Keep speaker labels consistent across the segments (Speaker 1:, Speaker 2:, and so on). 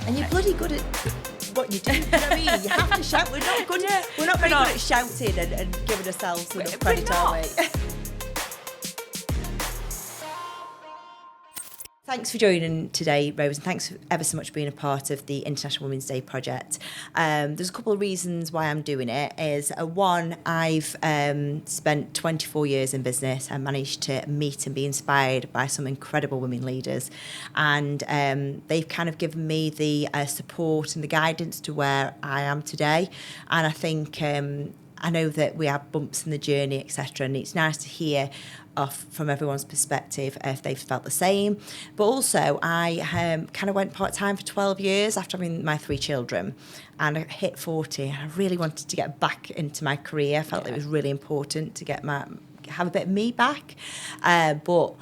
Speaker 1: And you're bloody good at what you do. You know what I mean? You have to shout. We're not good. We're not very good at shouting and giving ourselves enough credit, are we? Thanks for joining today, Rose, and thanks ever so much for being a part of the International Women's Day project. There's a couple of reasons why I'm doing it. One, I've spent 24 years in business and managed to meet and be inspired by some incredible women leaders, and they've kind of given me the support and the guidance to where I am today. And I think I know that we have bumps in the journey, etc., and it's nice to hear from everyone's perspective if they've felt the same. But also, I kind of went part-time for 12 years after having my 3 children, and I hit 40, and I really wanted to get back into my career. I felt it was really important to have a bit of me back. But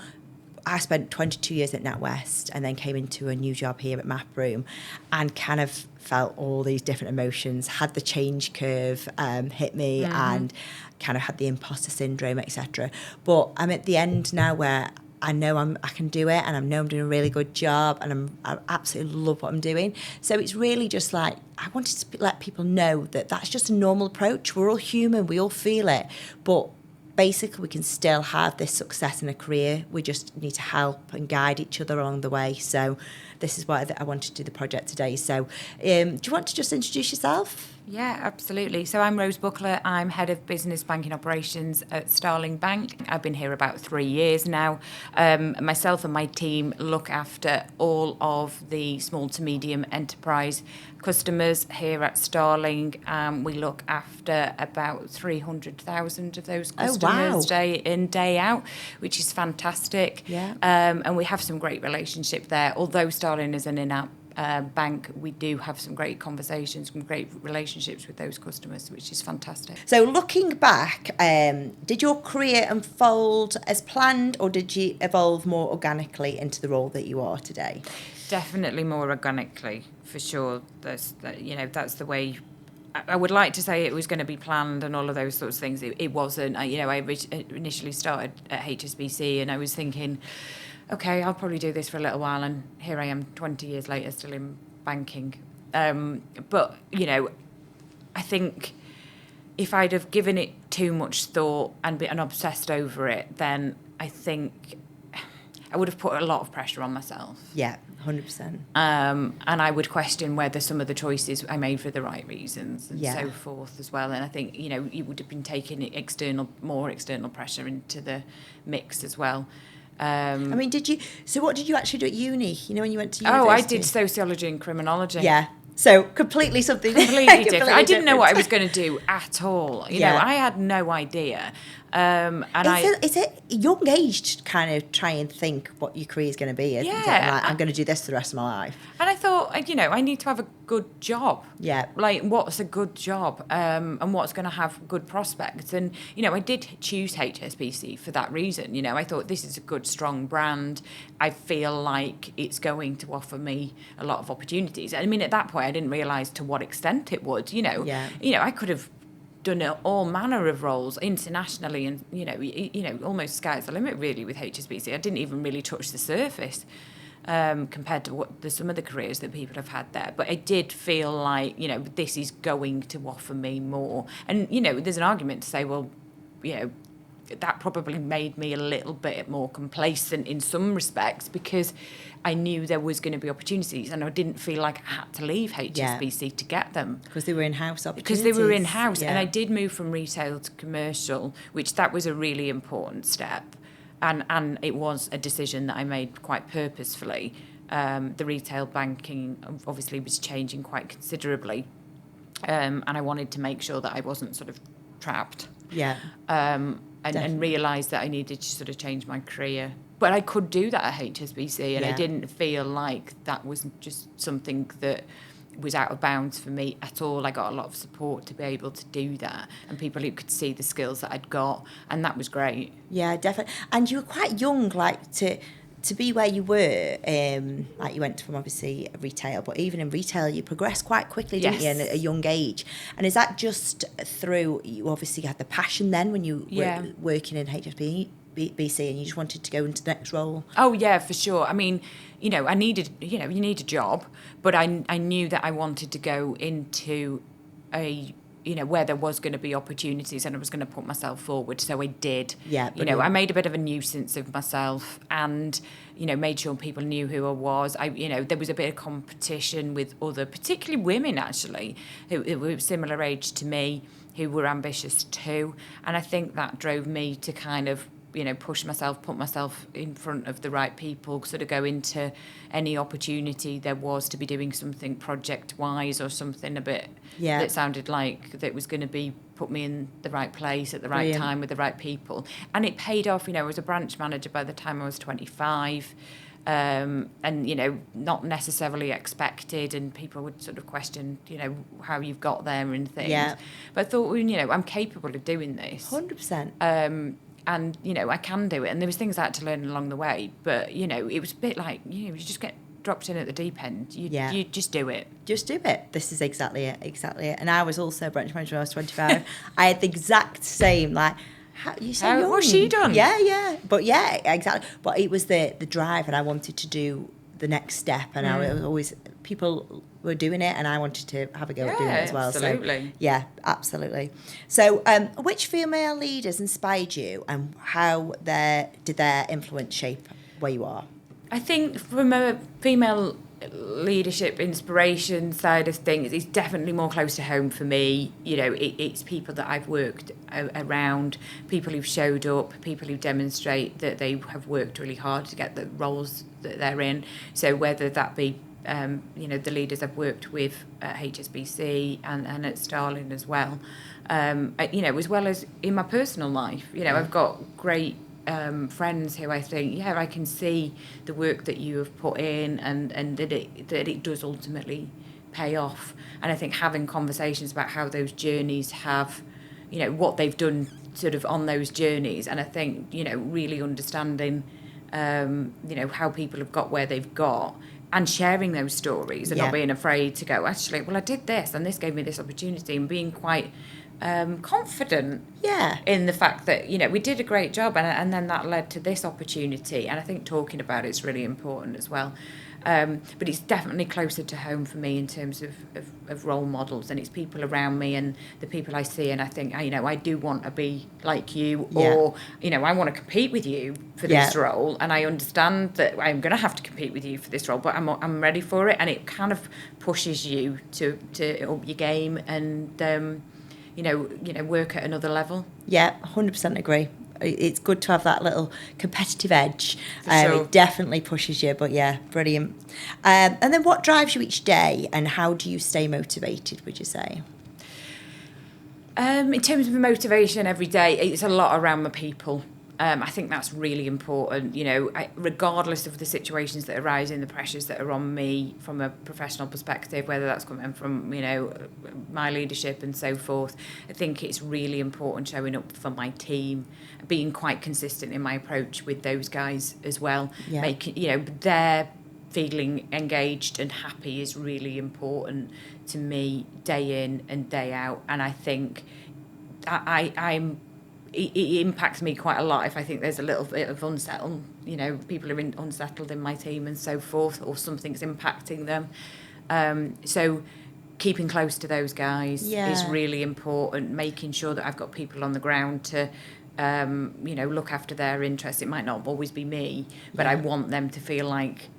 Speaker 1: I spent 22 years at NatWest and then came into a new job here at MapRoom and kind of felt all these different emotions, had the change curve hit me and kind of had the imposter syndrome, etc. But I'm at the end now where I know I can do it, and I know I'm doing a really good job, and I absolutely love what I'm doing. So it's really just like, I wanted to let people know that that's just a normal approach. We're all human, we all feel it, but basically we can still have this success in a career. We just need to help and guide each other along the way. So this is why I wanted to do the project today. So do you want to just introduce yourself?
Speaker 2: Yeah, absolutely. So I'm Rose Buckler. I'm Head of Business Banking Operations at Starling Bank. I've been here about 3 years now. Myself and my team look after all of the small to medium enterprise customers here at Starling. We look after about 300,000 of those customers day in, day out, which is fantastic.
Speaker 1: Yeah.
Speaker 2: And we have some great relationship there. Although Starling is an in-app bank, we do have some great conversations, some great relationships with those customers, which is fantastic.
Speaker 1: So looking back, did your career unfold as planned, or did you evolve more organically into the role that you are today?
Speaker 2: Definitely more organically, for sure. That's the way. I would like to say it was going to be planned and all of those sorts of things. It wasn't. I initially started at HSBC and I was thinking, okay, I'll probably do this for a little while, and here I am 20 years later still in banking. But, I think if I'd have given it too much thought and been obsessed over it, then I think I would have put a lot of pressure on myself.
Speaker 1: Yeah, 100%.
Speaker 2: And I would question whether some of the choices I made for the right reasons and so forth as well. And I think, you would have been taking more external pressure into the mix as well.
Speaker 1: What did you actually do at uni? When you went to university?
Speaker 2: Oh, I did sociology and criminology.
Speaker 1: Yeah. So completely something
Speaker 2: completely different. I didn't know what I was going to do at all. I had no idea.
Speaker 1: Is it young age to kind of try and think what your career is going to be? I'm going to do this for the rest of my life.
Speaker 2: And I thought, I need to have a good job.
Speaker 1: Yeah.
Speaker 2: Like, what's a good job? And what's going to have good prospects? And, I did choose HSBC for that reason. I thought this is a good, strong brand. I feel like it's going to offer me a lot of opportunities. I mean, at that point, I didn't realise to what extent it would, I could have done all manner of roles internationally, and almost sky's the limit really with HSBC. I didn't even really touch the surface compared to some of the careers that people have had there. But I did feel like this is going to offer me more. And there's an argument to say, well, that probably made me a little bit more complacent in some respects because I knew there was going to be opportunities and I didn't feel like I had to leave HSBC to get them.
Speaker 1: Because they were in-house opportunities.
Speaker 2: Because they were in-house. Yeah. And I did move from retail to commercial, which that was a really important step. And it was a decision that I made quite purposefully. The retail banking obviously was changing quite considerably. And I wanted to make sure that I wasn't sort of trapped.
Speaker 1: Yeah.
Speaker 2: And realised that I needed to sort of change my career. But I could do that at HSBC, and I didn't feel like that was just something that was out of bounds for me at all. I got a lot of support to be able to do that, and people who could see the skills that I'd got, and that was great.
Speaker 1: Yeah, definitely. And you were quite young, like, to be where you were, like you went from obviously retail, but even in retail you progressed quite quickly, didn't you, at a young age? And is that just through, you obviously had the passion then when you were working in HSBC, BC and you just wanted to go into the next role?
Speaker 2: Oh yeah, for sure. I mean, I needed, you need a job, but I knew that I wanted to go into a, where there was going to be opportunities and I was going to put myself forward. So I did.
Speaker 1: Yeah,
Speaker 2: I made a bit of a nuisance of myself and, made sure people knew who I was. There was a bit of competition with other, particularly women actually, who were similar age to me, who were ambitious too. And I think that drove me to kind of, push myself, put myself in front of the right people, sort of go into any opportunity there was to be doing something project-wise or something a bit that sounded like that was going to be put me in the right place at the right time with the right people. And it paid off. I was a branch manager by the time I was 25. And, not necessarily expected, and people would sort of question, how you've got there and things. Yeah. But I thought, I'm capable of doing this.
Speaker 1: 100%.
Speaker 2: And, I can do it. And there was things I had to learn along the way. But, it was a bit like, you just get dropped in at the deep end. You just do it.
Speaker 1: Just do it. This is exactly it. And I was also a branch manager when I was 25. I had the exact same,
Speaker 2: what's she done?
Speaker 1: Yeah. But yeah, exactly. But it was the drive, and I wanted to do the next step. And I was always, people were doing it, and I wanted to have a go at doing it as well.
Speaker 2: Absolutely.
Speaker 1: So, yeah, absolutely. So, which female leaders inspired you, and how did their influence shape where you are?
Speaker 2: I think from a female leadership inspiration side of things, it's definitely more close to home for me. It's people that I've worked around, people who've showed up, people who demonstrate that they have worked really hard to get the roles that they're in. So whether that be the leaders I've worked with at HSBC and at Starling as well, as well as in my personal life. I've got great friends who I think, I can see the work that you have put in and that it does ultimately pay off. And I think having conversations about how those journeys have, what they've done sort of on those journeys, and I think, really understanding, how people have got where they've got, and sharing those stories and not being afraid to go, actually, well, I did this and this gave me this opportunity, and being quite confident in the fact that, we did a great job and then that led to this opportunity. And I think talking about it's really important as well. But it's definitely closer to home for me in terms of role models, and it's people around me and the people I see, and I think, I do want to be like you, or, I want to compete with you for this role, and I understand that I'm going to have to compete with you for this role, but I'm ready for it, and it kind of pushes you to up your game and, work at another level. Yeah,
Speaker 1: 100% agree. It's good to have that little competitive edge.
Speaker 2: Sure.
Speaker 1: It definitely pushes you, but yeah, brilliant. And then what drives you each day, and how do you stay motivated, would you say?
Speaker 2: In terms of motivation every day, it's a lot around my people. I think that's really important, regardless of the situations that arise and the pressures that are on me from a professional perspective, whether that's coming from, my leadership and so forth. I think it's really important showing up for my team, being quite consistent in my approach with those guys as well. Yeah. Making, their feeling engaged and happy is really important to me day in and day out. And I think it impacts me quite a lot if I think there's a little bit of unsettled, people are unsettled in my team and so forth, or something's impacting them. So keeping close to those guys is really important, making sure that I've got people on the ground to, look after their interests. It might not always be me, but I want them to feel like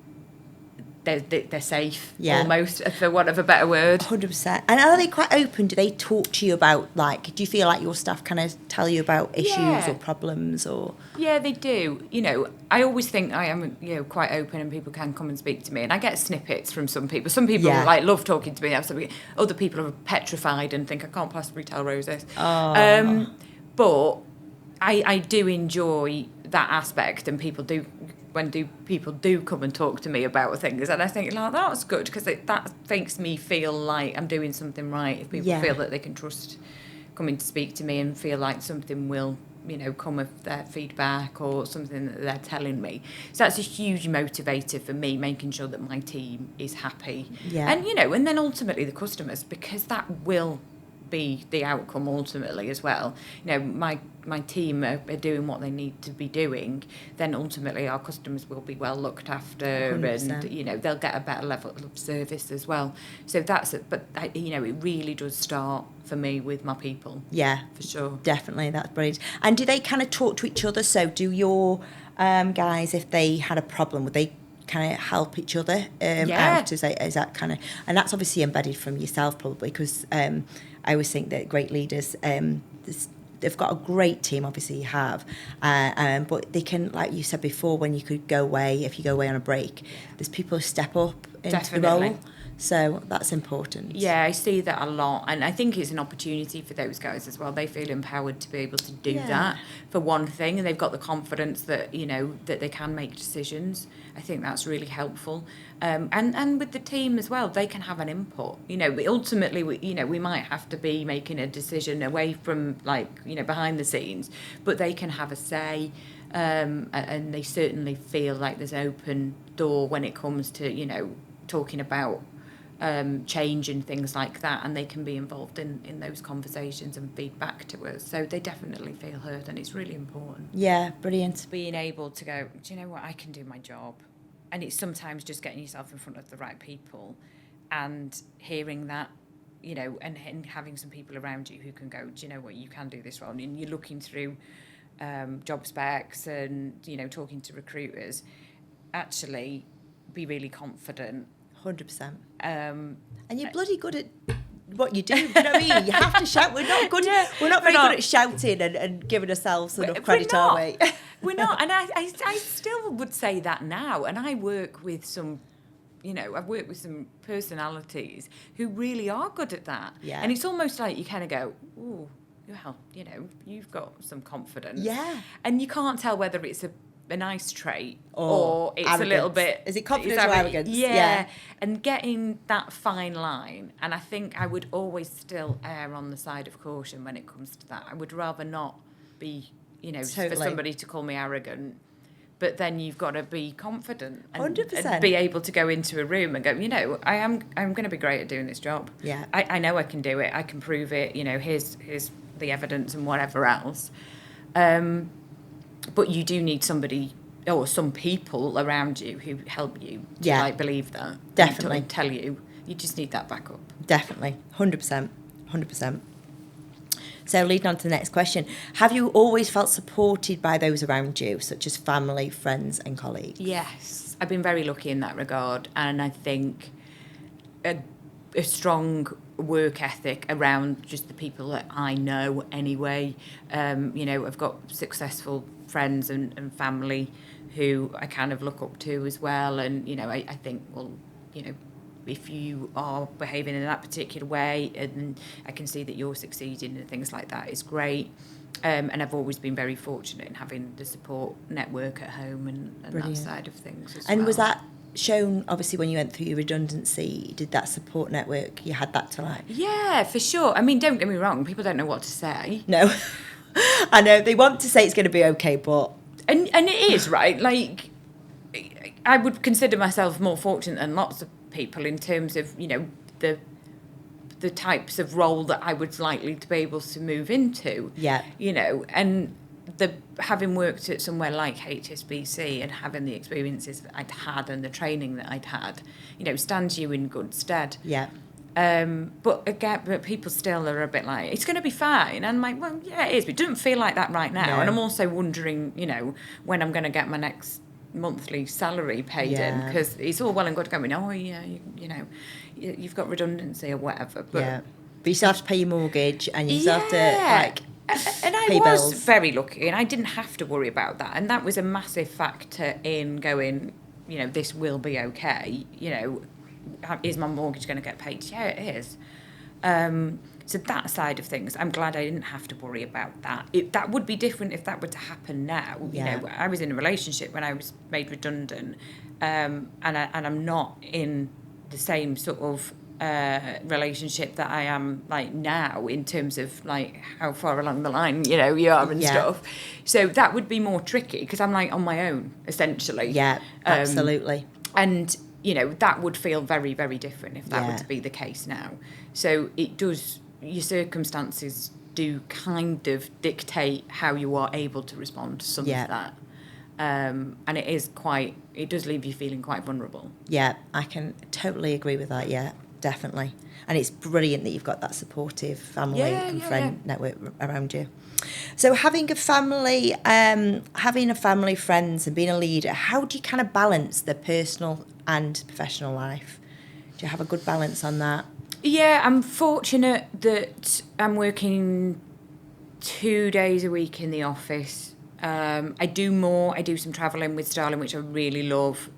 Speaker 2: they're safe, almost, for want of a better word.
Speaker 1: 100%. And are they quite open? Do they talk to you about, do you feel like your staff kind of tell you about issues or problems, or?
Speaker 2: Yeah, they do. I always think I am, quite open, and people can come and speak to me. And I get snippets from some people. Some people love talking to me. Other people are petrified and think I can't possibly tell Rose this.
Speaker 1: Oh.
Speaker 2: But I do enjoy that aspect, and people do come and talk to me about things, and I think, that's good, because that makes me feel like I'm doing something right. If people feel that they can trust coming to speak to me and feel like something will, come of their feedback or something that they're telling me. So that's a huge motivator for me, making sure that my team is happy. Yeah. And, and then ultimately the customers, because that will be the outcome ultimately as well. My my team are doing what they need to be doing, then ultimately our customers will be well looked after
Speaker 1: 100%.
Speaker 2: and, they'll get a better level of service as well. So that's it. But, it really does start for me with my people.
Speaker 1: Yeah.
Speaker 2: For sure.
Speaker 1: Definitely. That's brilliant. And do they kind of talk to each other? So do your guys, if they had a problem, would they kind of help each other out? Is that kind of, and that's obviously embedded from yourself probably, because I always think that great leaders, they've got a great team, obviously you have, but they can, like you said before, when you could go away, if you go away on a break, there's people who step up into the role. So that's important.
Speaker 2: Yeah, I see that a lot. And I think it's an opportunity for those guys as well. They feel empowered to be able to do that, for one thing. And they've got the confidence that, that they can make decisions. I think that's really helpful. And with the team as well, they can have an input. Ultimately, we might have to be making a decision away from, behind the scenes. But they can have a say. And they certainly feel like there's an open door when it comes to, talking about change and things like that, and they can be involved in those conversations and feed back to us. So they definitely feel heard, and it's really important.
Speaker 1: Yeah, brilliant.
Speaker 2: Being able to go, do you know what, I can do my job. And it's sometimes just getting yourself in front of the right people and hearing that, and having some people around you who can go, do you know what, you can do this role. And you're looking through job specs and, talking to recruiters. Actually, be really confident.
Speaker 1: 100%. And you're bloody good at what you do. You know what I mean? You have to shout. We're not good. We're not very good at shouting and giving ourselves enough credit, are we?
Speaker 2: We're not. And I still would say that now. And I work with some, I've worked with some personalities who really are good at that.
Speaker 1: Yeah.
Speaker 2: And it's almost like you kind of go, ooh, well, you've got some confidence.
Speaker 1: Yeah.
Speaker 2: And you can't tell whether it's a nice trait or it's
Speaker 1: arrogance.
Speaker 2: A little bit,
Speaker 1: is it confidence or arrogance?
Speaker 2: Yeah. And getting that fine line, and I think I would always still err on the side of caution when it comes to that. I would rather not be,
Speaker 1: totally.
Speaker 2: for somebody to call me arrogant, but then you've got to be confident and,
Speaker 1: 100%.
Speaker 2: and be able to go into a room and go, I'm going to be great at doing this job.
Speaker 1: Yeah.
Speaker 2: I know I can do it. I can prove it. Here's the evidence and whatever else. But you do need somebody or some people around you who help you to believe that.
Speaker 1: Definitely.
Speaker 2: And tell you. You just need that backup.
Speaker 1: Definitely. 100%. 100%. So leading on to the next question, have you always felt supported by those around you, such as family, friends and colleagues?
Speaker 2: Yes. I've been very lucky in that regard. And I think a strong work ethic around just the people that I know anyway. I've got successful friends and family who I kind of look up to as well. And, I think, well, if you are behaving in that particular way and I can see that you're succeeding and things like that, is great. And I've always been very fortunate in having the support network at home and that side of things as well.
Speaker 1: And was that shown, obviously, when you went through your redundancy? Did that support network, you had that to like?
Speaker 2: Yeah, for sure. I mean, don't get me wrong, people don't know what to say.
Speaker 1: No. I know, they want to say it's going to be okay, but...
Speaker 2: And it is, right? Like, I would consider myself more fortunate than lots of people in terms of, the types of role that I was likely to be able to move into.
Speaker 1: Yeah.
Speaker 2: And having worked at somewhere like HSBC and having the experiences that I'd had and the training that I'd had, stands you in good stead.
Speaker 1: Yeah.
Speaker 2: But people still are a bit like, it's going to be fine. And I'm like, well, yeah, it is, but it doesn't feel like that right now.
Speaker 1: No.
Speaker 2: And I'm also wondering, when I'm going to get my next monthly salary paid in, because it's all well and good going, oh, yeah, you've got redundancy or whatever. But
Speaker 1: you still have to pay your mortgage and you still have to,
Speaker 2: and I was very lucky and I didn't have to worry about that. And that was a massive factor in going, this will be okay. Is my mortgage going to get paid? Yeah, it is. So that side of things, I'm glad I didn't have to worry about that. That would be different if that were to happen now. I was in a relationship when I was made redundant, and I'm not in the same sort of relationship that I am like now in terms of like how far along the line you are and stuff. So that would be more tricky because I'm like on my own essentially.
Speaker 1: Yeah, absolutely.
Speaker 2: And that would feel very, very different if that were to be the case now. So it does, your circumstances do kind of dictate how you are able to respond to some of that. And it does leave you feeling quite vulnerable.
Speaker 1: Yeah, I can totally agree with that, yeah, definitely. And it's brilliant that you've got that supportive family and friend network around you. So having a family, friends and being a leader, how do you kind of balance the personal and professional life? Do you have a good balance on that?
Speaker 2: Yeah, I'm fortunate that I'm working 2 days a week in the office. I do some travelling with Starling, which I really love.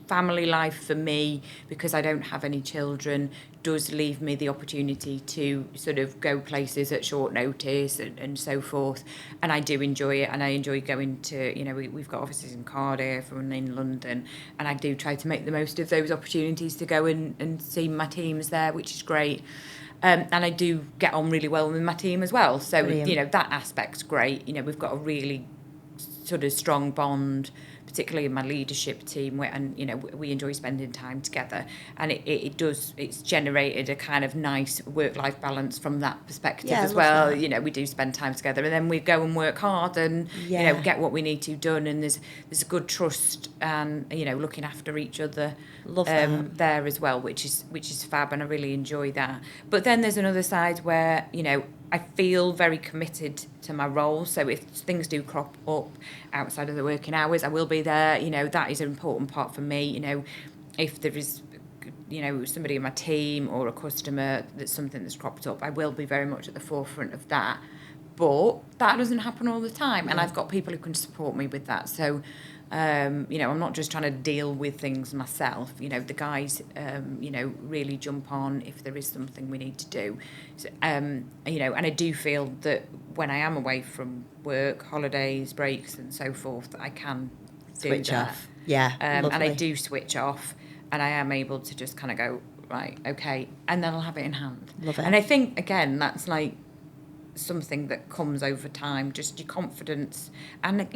Speaker 2: Family life for me, because I don't have any children, does leave me the opportunity to sort of go places at short notice and so forth. And I do enjoy it, and I enjoy going to, we've got offices in Cardiff and in London, and I do try to make the most of those opportunities to go and see my teams there, which is great. And I do get on really well with my team as well. So,
Speaker 1: Brilliant.
Speaker 2: That aspect's great. We've got a really sort of strong bond, particularly in my leadership team, we enjoy spending time together, and it's generated a kind of nice work-life balance from that perspective as well.
Speaker 1: That.
Speaker 2: We do spend time together, and then we go and work hard and get what we need to done, and there's a good trust and looking after each other.
Speaker 1: Love that.
Speaker 2: There as well, which is fab, and I really enjoy that. But then there's another side where I feel very committed to my role. So if things do crop up outside of the working hours, I will be there. That is an important part for me. If there is, somebody in my team or a customer that's something that's cropped up, I will be very much at the forefront of that. But that doesn't happen all the time. And I've got people who can support me with that. So, I'm not just trying to deal with things myself. The guys, really jump on if there is something we need to do. So, and I do feel that when I am away from work, holidays, breaks and so forth, that I can
Speaker 1: switch
Speaker 2: do that.
Speaker 1: Off. Yeah,
Speaker 2: and I do switch off, and I am able to just kind of go, right, okay, and then I'll have it in hand.
Speaker 1: Love it.
Speaker 2: And I think, again, that's like something that comes over time, just your confidence and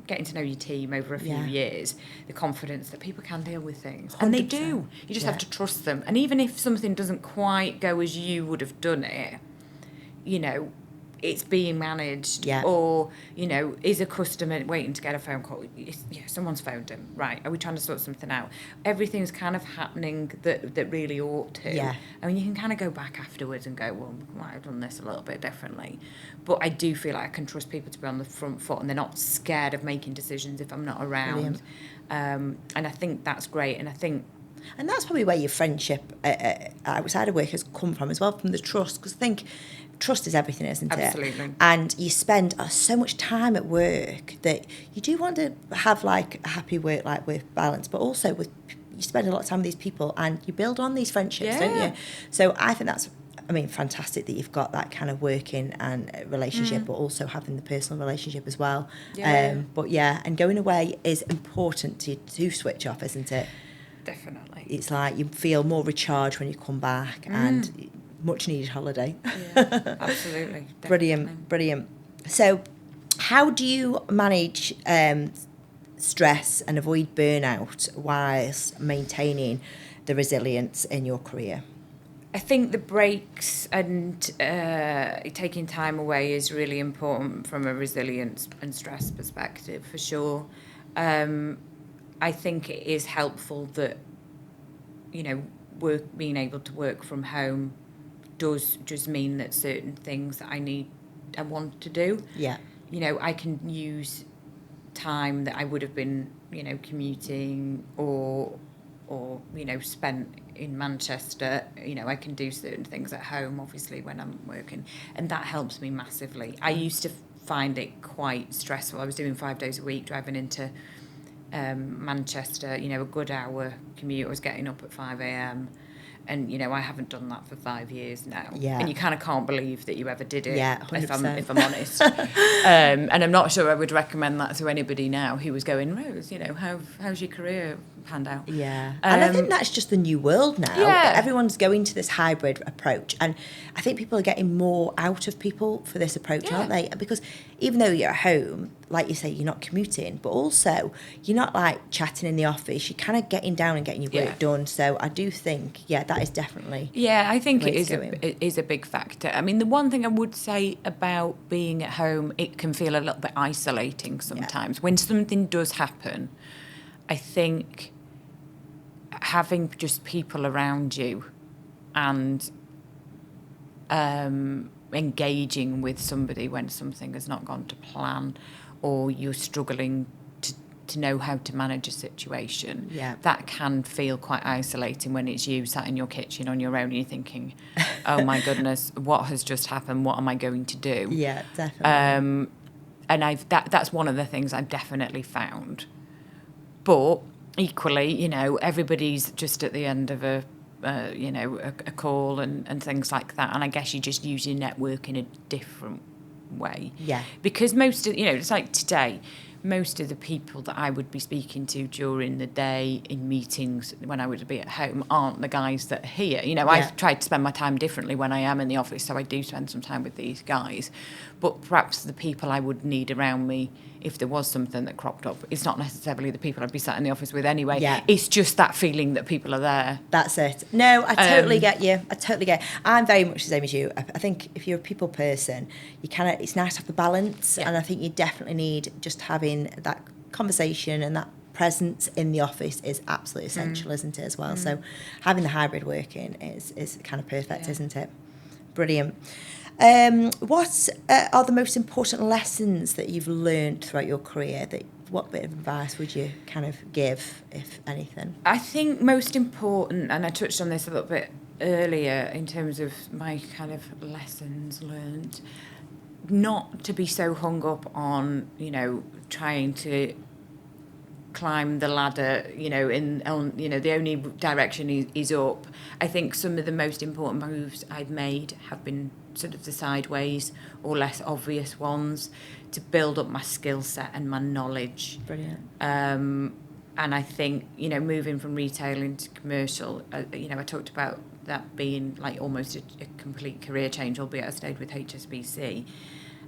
Speaker 2: getting to know your team over a few years, the confidence that people can deal with things, 100%. And they do. You just have to trust them. And even if something doesn't quite go as you would have done it, it's being managed, or is a customer waiting to get a phone call? Someone's phoned him. Right? Are we trying to sort something out? Everything's kind of happening that really ought to.
Speaker 1: Yeah.
Speaker 2: I mean, you can kind of go back afterwards and go, well, we might have done this a little bit differently. But I do feel like I can trust people to be on the front foot, and they're not scared of making decisions if I'm not around. And I think that's great.
Speaker 1: And that's probably where your friendship outside of work has come from as well, from the trust. Because I think trust is everything, isn't it?
Speaker 2: Absolutely.
Speaker 1: And you spend so much time at work that you do want to have like a happy work-life balance, but also you spend a lot of time with these people and you build on these friendships, don't you? So I think that's, fantastic that you've got that kind of working and relationship, but also having the personal relationship as well. And going away is important to switch off, isn't it?
Speaker 2: Definitely.
Speaker 1: It's like you feel more recharged when you come back, and much needed holiday.
Speaker 2: Yeah, absolutely.
Speaker 1: Brilliant. So how do you manage stress and avoid burnout whilst maintaining the resilience in your career?
Speaker 2: I think the breaks and taking time away is really important from a resilience and stress perspective, for sure. I think it is helpful that, being able to work from home does just mean that certain things that I want to do. Yeah. I can use time that I would have been, commuting or spent in Manchester. I can do certain things at home, obviously, when I'm working, and that helps me massively. I used to find it quite stressful. I was doing 5 days a week, driving into Manchester, a good hour commute. I was getting up at 5 a.m. And, I haven't done that for 5 years now. Yeah. And you kind of can't believe that you ever did it, if I'm honest. And I'm not sure I would recommend that to anybody now who was going, Rose, how's your career panned out?
Speaker 1: Yeah. And I think that's just the new world now. Yeah. Everyone's going to this hybrid approach. And I think people are getting more out of people for this approach, aren't they? Because even though you're at home, like you say, you're not commuting, but also you're not like chatting in the office. You're kind of getting down and getting your work done. So I do think, that is definitely.
Speaker 2: Yeah, I think it is a big factor. I mean, the one thing I would say about being at home, it can feel a little bit isolating sometimes. When something does happen, I think having just people around you and engaging with somebody when something has not gone to plan, or you're struggling to know how to manage a situation, that can feel quite isolating when it's you sat in your kitchen on your own and you're thinking, oh my goodness, what has just happened? What am I going to do?
Speaker 1: Yeah, definitely.
Speaker 2: And that's one of the things I've definitely found. But equally, everybody's just at the end of a call and things like that. And I guess you just use your network in a different way.
Speaker 1: Yeah.
Speaker 2: Because most of, it's like today, most of the people that I would be speaking to during the day in meetings when I would be at home aren't the guys that are here. I've tried to spend my time differently when I am in the office, so I do spend some time with these guys. But perhaps the people I would need around me if there was something that cropped up, it's not necessarily the people I'd be sat in the office with anyway.
Speaker 1: Yeah.
Speaker 2: It's just that feeling that people are there.
Speaker 1: That's it. No, I totally get you. I totally get it. I'm very much the same as you. I think if you're a people person, it's nice to have the balance. Yeah. And I think you definitely need just having that conversation and that presence in the office is absolutely essential, isn't it, as well? So having the hybrid working is kind of perfect, isn't it? Brilliant. What are the most important lessons that you've learned throughout your career? What bit of advice would you kind of give, if anything?
Speaker 2: I think most important, and I touched on this a little bit earlier in terms of my kind of lessons learned, not to be so hung up on, trying to climb the ladder, the only direction is up. I think some of the most important moves I've made have been sort of the sideways or less obvious ones to build up my skill set and my knowledge.
Speaker 1: Brilliant.
Speaker 2: And I think, moving from retail into commercial, I talked about that being like almost a complete career change, albeit I stayed with HSBC.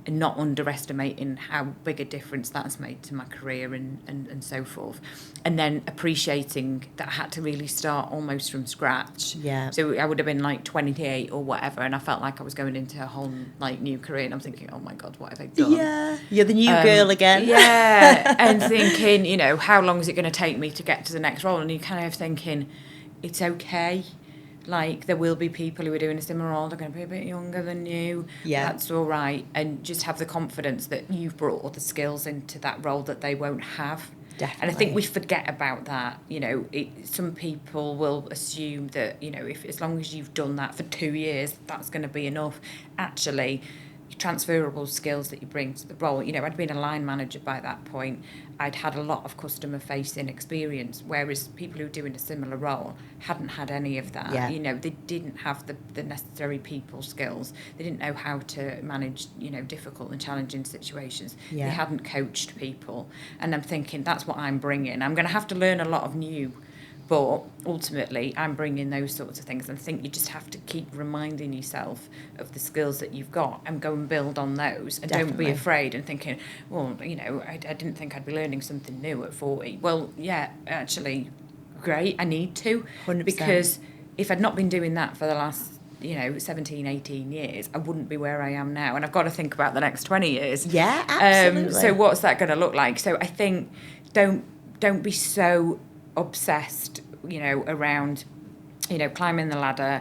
Speaker 2: And not underestimating how big a difference that's made to my career and so forth. And then appreciating that I had to really start almost from scratch.
Speaker 1: Yeah.
Speaker 2: So I would have been like 28 or whatever, and I felt like I was going into a whole like new career, and I'm thinking, oh my God, what have I done?
Speaker 1: Yeah. You're the new girl again.
Speaker 2: Yeah. And thinking, how long is it going to take me to get to the next role? And you're kind of thinking, it's okay. Like, there will be people who are doing a similar role, they're going to be a bit younger than you. Yeah. That's all right. And just have the confidence that you've brought all the skills into that role that they won't have.
Speaker 1: Definitely.
Speaker 2: And I think we forget about that. Some people will assume that, if as long as you've done that for 2 years, that's going to be enough. Actually, transferable skills that you bring to the role. I'd been a line manager by that point. I'd had a lot of customer-facing experience, whereas people who were doing a similar role hadn't had any of that. Yeah. They didn't have the necessary people skills. They didn't know how to manage, difficult and challenging situations. Yeah. They hadn't coached people. And I'm thinking, that's what I'm bringing. I'm going to have to learn a lot of new. But ultimately, I'm bringing those sorts of things. And I think you just have to keep reminding yourself of the skills that you've got and go and build on those. And Definitely. Don't be afraid and thinking, well, I didn't think I'd be learning something new at 40. Well, yeah, actually, great, I need to.
Speaker 1: 100%.
Speaker 2: Because if I'd not been doing that for the last 17, 18 years, I wouldn't be where I am now. And I've got to think about the next 20 years.
Speaker 1: Yeah, absolutely.
Speaker 2: So what's that going to look like? So I think don't be so obsessed, around, climbing the ladder,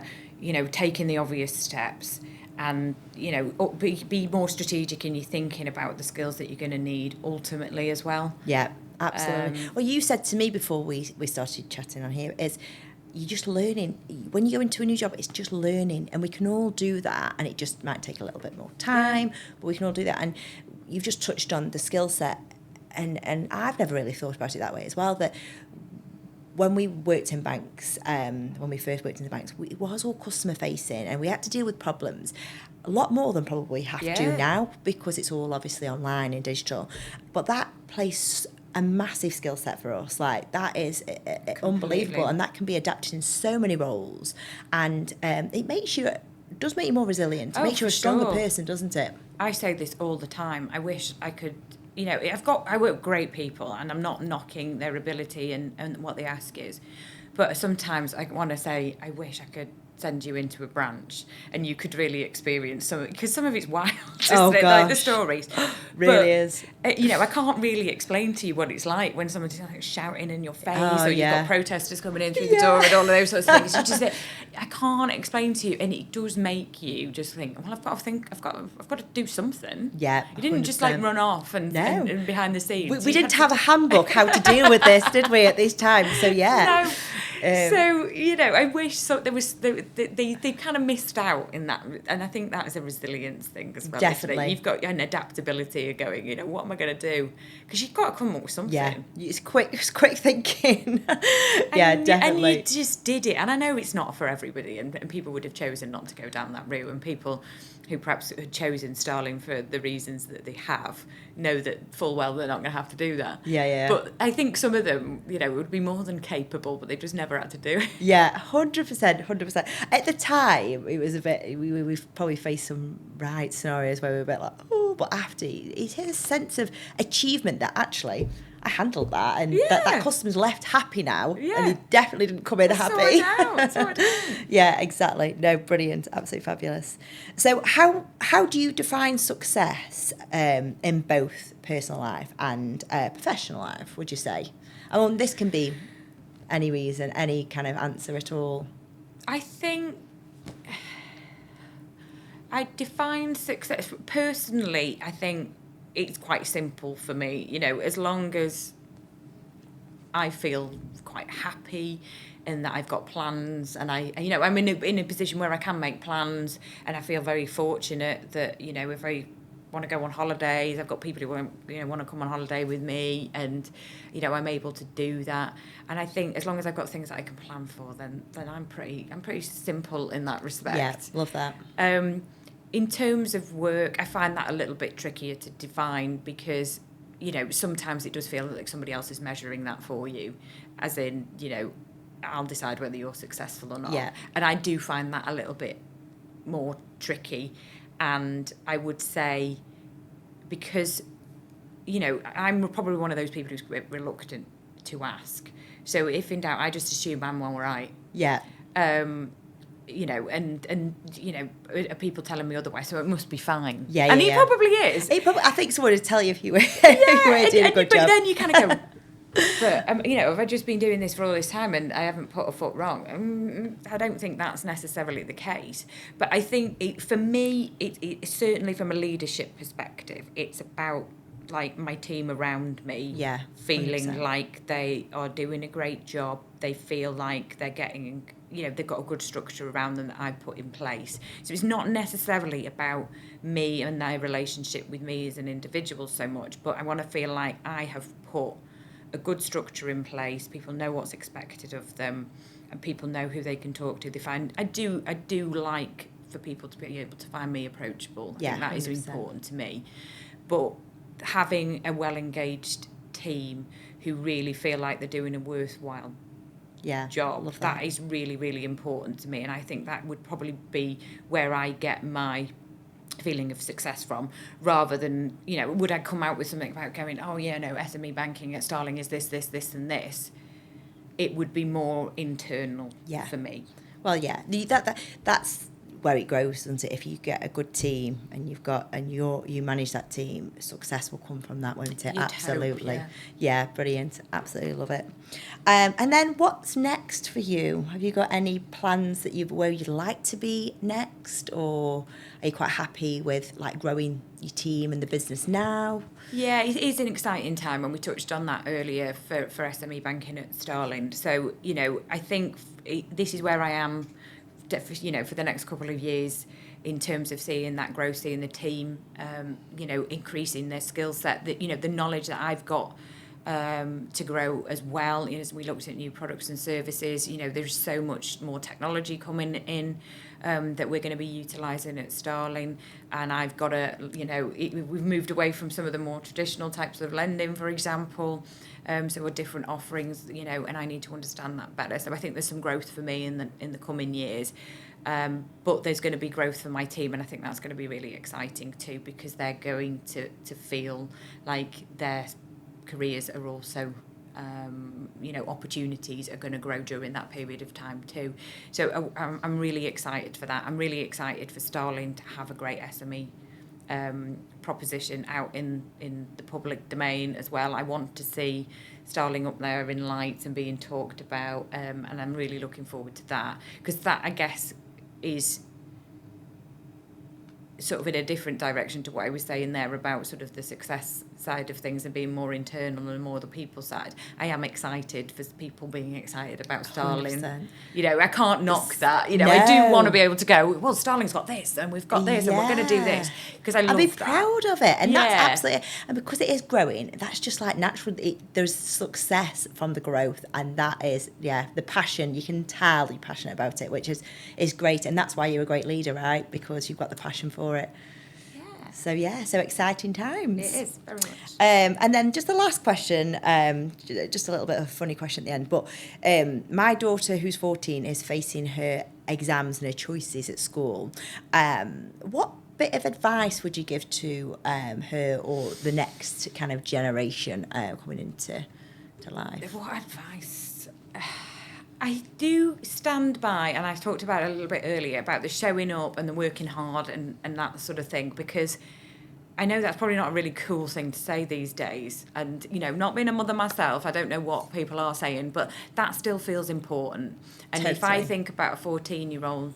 Speaker 2: taking the obvious steps, and, be more strategic in your thinking about the skills that you're going to need ultimately as well.
Speaker 1: Yeah, absolutely. Well, you said to me before we started chatting on here is you're just learning. When you go into a new job, it's just learning, and we can all do that, and it just might take a little bit more time, but we can all do that. And you've just touched on the skill set, and I've never really thought about it that way as well, that when we worked in banks, when we first worked in the banks, it was all customer facing, and we had to deal with problems a lot more than probably have to now, because it's all obviously online and digital. But that placed a massive skill set for us. Like, that is unbelievable, and that can be adapted in so many roles, and it does make you more resilient. It makes you a stronger person, doesn't it?
Speaker 2: I say this all the time. I wish I could, I work with great people, and I'm not knocking their ability and what they ask is. But sometimes I want to say, I wish I could send you into a branch and you could really experience some, because some of it's wild, isn't it? Like the stories.
Speaker 1: Really is.
Speaker 2: I can't really explain to you what it's like when someone's like shouting in your face, or you've got protesters coming in through the door and all of those sorts of things. You just I can't explain to you, and it does make you just think, well, I've got to do something.
Speaker 1: Yeah,
Speaker 2: you didn't 100%. Just like run off and behind the scenes.
Speaker 1: We didn't have a handbook how to deal with this, did we, at this time? So yeah.
Speaker 2: No. So I wish there was they kind of missed out in that, and I think that is a resilience thing as well.
Speaker 1: Definitely,
Speaker 2: you've got an adaptability of going. What am I going to do? Because you've got to come up with something.
Speaker 1: Yeah, it's quick thinking. Yeah, definitely.
Speaker 2: And you just did it, and I know it's not for everybody, and people would have chosen not to go down that route, and people who perhaps had chosen Starling for the reasons that they have know that full well they're not going to have to do that.
Speaker 1: Yeah.
Speaker 2: But I think some of them, would be more than capable, but they just never had to do it.
Speaker 1: Yeah, 100%. At the time, it was a bit, we've probably faced some scenarios where we were a bit like, oh, but after, it had a sense of achievement that actually I handled that, and that customer's left happy now, and he definitely didn't come in happy. Yeah, exactly. No, brilliant, absolutely fabulous. So how do you define success in both personal life and professional life, would you say? I mean, this can be any reason, any kind of answer at all.
Speaker 2: I think I define success personally. I think it's quite simple for me, as long as I feel quite happy and that I've got plans, and I'm in a position where I can make plans, and I feel very fortunate that, if I want to go on holidays, I've got people who want to come on holiday with me, and I'm able to do that. And I think as long as I've got things that I can plan for, then I'm pretty simple in that respect.
Speaker 1: Yeah, love that.
Speaker 2: In terms of work, I find that a little bit trickier to define, because, sometimes it does feel like somebody else is measuring that for you, as in, I'll decide whether you're successful or not.
Speaker 1: Yeah.
Speaker 2: And I do find that a little bit more tricky. And I would say, because, I'm probably one of those people who's reluctant to ask. So if in doubt, I just assume I'm all right.
Speaker 1: Yeah.
Speaker 2: Are people telling me otherwise, so it must be fine.
Speaker 1: Yeah,
Speaker 2: and he probably is.
Speaker 1: I think someone would tell you if you were, doing a good job.
Speaker 2: But then you kind of go, but, have I just been doing this for all this time and I haven't put a foot wrong? I don't think that's necessarily the case. But I think, for me, it certainly from a leadership perspective, it's about, like, my team around me feeling
Speaker 1: 100%.
Speaker 2: like they are doing a great job. They feel like they're getting, they've got a good structure around them that I've put in place. So it's not necessarily about me and their relationship with me as an individual so much, but I want to feel like I have put a good structure in place. People know what's expected of them, and people know who they can talk to. I do like for people to be able to find me approachable. I think that 100%. Is important to me. But having a well-engaged team who really feel like they're doing a worthwhile job, that is really, really important to me. And I think that would probably be where I get my feeling of success from, rather than, would I come out with something about going, SME banking at Starling is this, and this. It would be more internal for me.
Speaker 1: Well, that's where it grows, isn't it? If you get a good team and you manage that team, success will come from that, won't it?
Speaker 2: You'd
Speaker 1: Absolutely.
Speaker 2: Hope,
Speaker 1: yeah, brilliant. Absolutely love it. And then what's next for you? Have you got any plans where you'd like to be next, or are you quite happy with, like, growing your team and the business now?
Speaker 2: Yeah, it is an exciting time, and we touched on that earlier for SME banking at Starling. So, I think this is where I am, for the next couple of years, in terms of seeing that growth, seeing the team, increasing their skill set, the knowledge that I've got to grow as well. You know, as we looked at new products and services, you know, there's so much more technology coming in that we're going to be utilising at Starling. And I've got we've moved away from some of the more traditional types of lending, for example. So we're different offerings, you know, and I need to understand that better. So I think there's some growth for me in the coming years. But there's going to be growth for my team, and I think that's going to be really exciting too, because they're going to feel like their careers are also, opportunities are going to grow during that period of time too. So I'm really excited for that. I'm really excited for Starling to have a great SME proposition out in the public domain as well. I want to see Starling up there in lights and being talked about, and I'm really looking forward to that, because that, I guess, is sort of in a different direction to what I was saying there about sort of the success side of things and being more internal and more the people side. I am excited for people being excited about Starling.
Speaker 1: 100%.
Speaker 2: You know, I can't knock that. You know,
Speaker 1: No.
Speaker 2: I do want to be able to go, well, Starling's got this and we've got this and we're going to do this, because I love
Speaker 1: I'll be
Speaker 2: that.
Speaker 1: proud of it, and
Speaker 2: Yeah.
Speaker 1: that's absolutely, and because it is growing, that's just like natural. There's success from the growth, and that is the passion. You can tell you're passionate about it, which is great, and that's why you're a great leader, right? Because you've got the passion for it. So exciting times.
Speaker 2: It is, very much.
Speaker 1: And then just the last question, just a little bit of a funny question at the end, but my daughter, who's 14, is facing her exams and her choices at school. What bit of advice would you give to her or the next kind of generation coming into life?
Speaker 2: What advice? I do stand by, and I talked about it a little bit earlier, about the showing up and the working hard and that sort of thing, because I know that's probably not a really cool thing to say these days. And, you know, not being a mother myself, I don't know what people are saying, but that still feels important. And if I think about a 14-year-old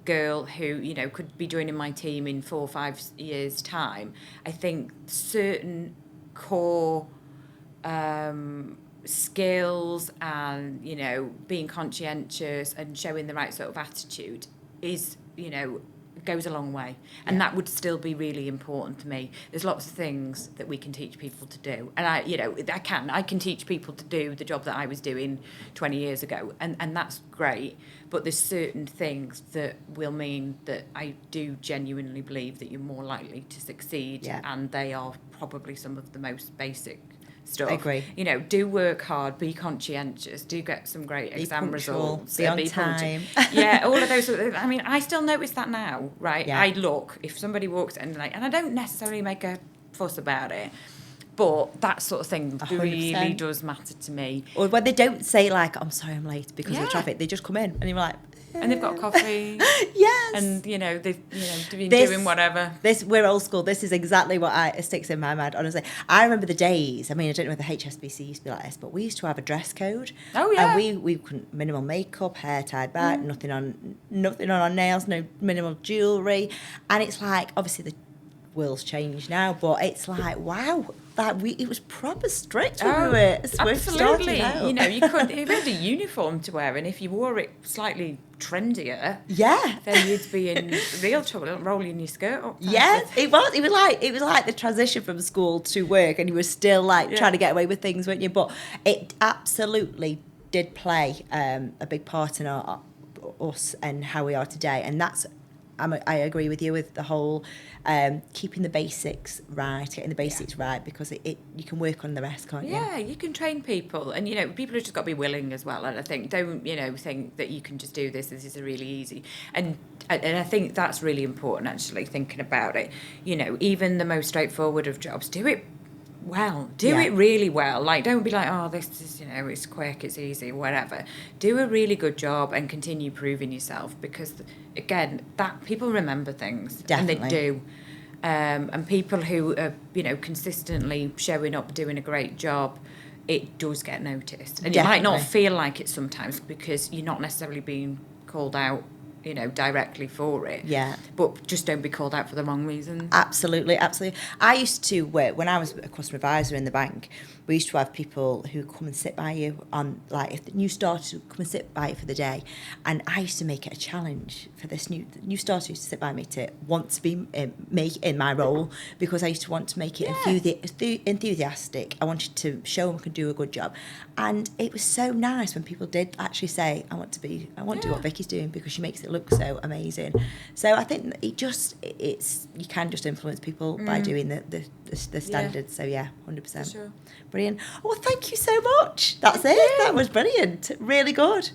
Speaker 2: girl who, you know, could be joining my team in 4 or 5 years' time, I think certain core skills and, you know, being conscientious and showing the right sort of attitude is, you know, goes a long way. And that would still be really important to me. There's lots of things that we can teach people to do. And I can teach people to do the job that I was doing 20 years ago. And that's great. But there's certain things that will mean that I do genuinely believe that you're more likely to succeed.
Speaker 1: Yeah.
Speaker 2: And they are probably some of the most basic stuff.
Speaker 1: I agree.
Speaker 2: You know, do work hard, be conscientious, do get some great exam results.
Speaker 1: Be on time.
Speaker 2: Yeah, all of those. I mean, I still notice that now, right?
Speaker 1: Yeah.
Speaker 2: I look, if somebody walks in, and I don't necessarily make a fuss about it, but that sort of thing
Speaker 1: 100%.
Speaker 2: really does matter to me.
Speaker 1: Or when they don't say, like, I'm sorry I'm late because
Speaker 2: Yeah.
Speaker 1: of traffic, they just come in and you're like,
Speaker 2: And they've got coffee.
Speaker 1: yes.
Speaker 2: And, you know, they've been doing whatever.
Speaker 1: We're old school. This is exactly what sticks in my mind, honestly. I remember the days, I mean, I don't know if the HSBC used to be like this, but we used to have a dress code.
Speaker 2: Oh, yeah.
Speaker 1: And we couldn't, minimal makeup, hair tied back, nothing on our nails, no minimal jewellery. And it's like, obviously the world's changed now, but it's like, wow, it was proper strict when we were
Speaker 2: absolutely.
Speaker 1: starting out.
Speaker 2: You know, you had a uniform to wear, and if you wore it slightly trendier,
Speaker 1: yeah,
Speaker 2: then you'd be in real trouble, rolling your skirt up.
Speaker 1: Yes, it was. It was like the transition from school to work, and you were still like trying to get away with things, weren't you? But it absolutely did play a big part in us and how we are today, and that's. I agree with you with the whole keeping the basics right, getting the basics right, because you can work on the rest, can't you?
Speaker 2: Yeah, you can train people, and you know, people have just got to be willing as well. And I think don't think that you can just do this. This is really easy, and I think that's really important. Actually, thinking about it, you know, even the most straightforward of jobs, do it well. Do it really well. Like, don't be like, oh, this is, you know, it's quick, it's easy, whatever. Do a really good job and continue proving yourself, because again, that people remember things.
Speaker 1: Definitely.
Speaker 2: And they do. And people who are, you know, consistently showing up, doing a great job, it does get noticed. And you might not feel like it sometimes because you're not necessarily being called out directly for it.
Speaker 1: Yeah.
Speaker 2: But just don't be called out for the wrong reasons.
Speaker 1: Absolutely. I used to work, when I was a customer advisor in the bank, we used to have people who come and sit by you on, like, if the new starter would come and sit by you for the day. And I used to make it a challenge for this new starter who used to sit by me to want to be in my role, because I used to want to make it enthusiastic. I wanted to show them I could do a good job. And it was so nice when people did actually say, I want to do what Vicky's doing, because she makes it look so amazing. So I think it's you can just influence people by doing the standards. So 100%.
Speaker 2: Sure.
Speaker 1: Brilliant. Oh, well, thank you so much. That's it. That was brilliant. Really good.